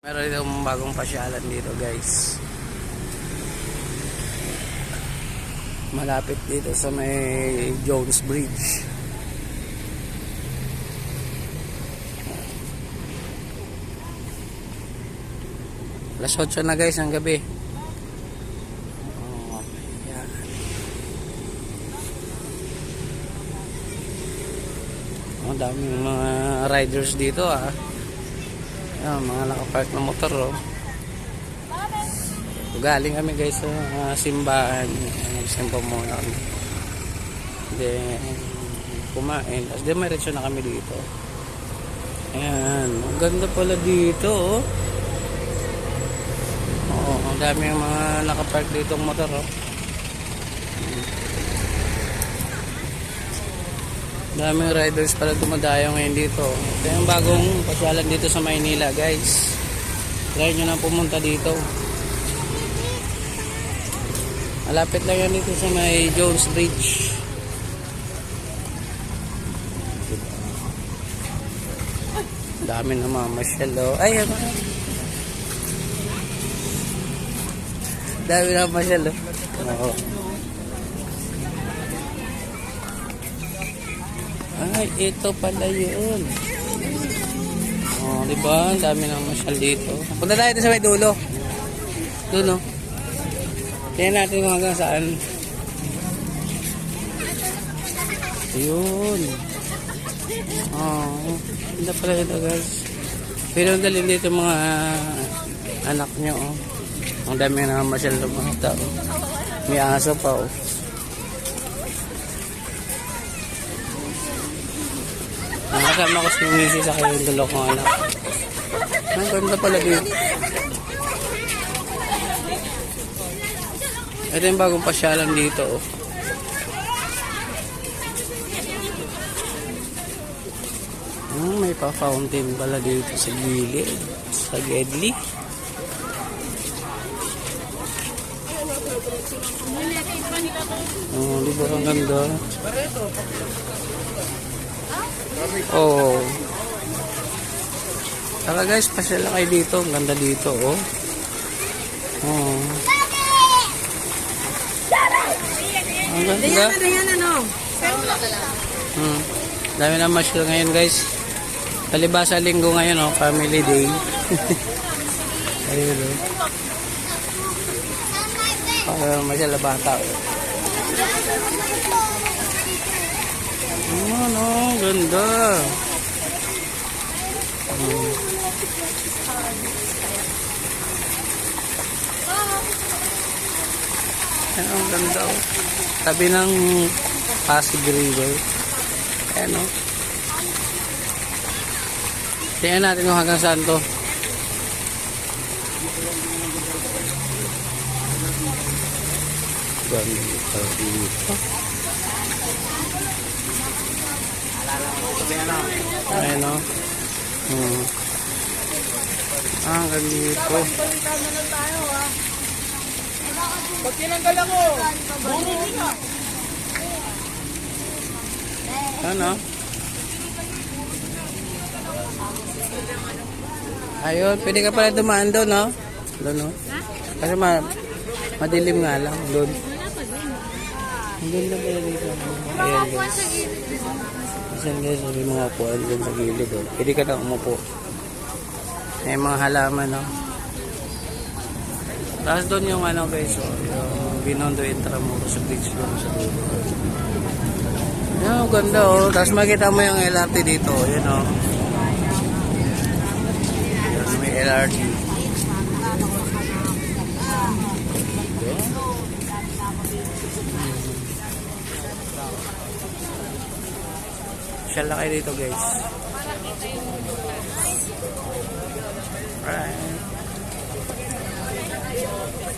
Meron ditong bagong pasyalan dito, guys. Malapit dito sa may Jones Bridge. Alas 8 na, guys, ang gabi. Oh, yan. Oh, daming mga riders dito, ah. Ayan, mga nakapark na motor, oh. Galing kami, guys, sa simbahan. Nagsimba muna kami. Then kumain, tapos diretso na kami dito. Ayan, ang ganda pala dito, oh. Oo, ang dami yung mga nakapark dito ng motor, oh. Daming riders pala dumadayo ngayon dito. Ito yung bagong pasyalan dito sa Maynila, guys. Try nyo na pumunta dito. Malapit lang yan dito sa may Jones Bridge. Dami na mamasyal, oh. Ay, ano? Dami na mamasyal, oh. Oo. Ay, ito pala yun. Oh, diba? Ang dami na mamasyal dito. Punta tayo dito sa may dulo. Doon, oh. Tingnan natin kung hanggang saan. Ayun. Oh, hindi pala ito, guys. Pero ang galing dito mga anak nyo, oh. Ang dami na masyal ng mga tao. May aso pa, oh. Nakasama ko si Missy sa kayong dalaw kong anak. Ang ganda pala dito. Ito yung bagong pasyalan dito, oh. May pa-fountain pala dito sa gilid. Sa Gedli. Oh, di ba ang ganda? Oh. Tara, guys, pasyala kayo dito. Ang ganda dito, oh. Oh. Ang ganda. Dami na masyal ngayon, guys. Palibasa linggo ngayon, oh, family day. Ayun, oh. Masyal na bata, oh. Ano, ganda. Ang ganda, oh. Tabi ng Pasig River. Ayan, oh. Tingnan natin kung hanggang saan to. Ganda dito. Ayan, oh. Ang ganda dito. Pag tinanggal ako, buro na. Ano? Ayun, pwede ka pala dumaan doon, no? Doon, no? Kasi madilim nga lang, doon. Doon na pala dito. Ayan, guys. Ayan, guys, may mga upuan doon sa gilid, oh. Pwede ka na umupo. May mga halaman, no? Tapos doon yung ano, guys, oh, yung Binondo Intramuros sa bridge doon sa dulo. Yan, ganda, oh. Tapos makita mo yung LRT dito. Yan, oh. Yan, may LRT. Siya lang kayo dito, guys. Alright.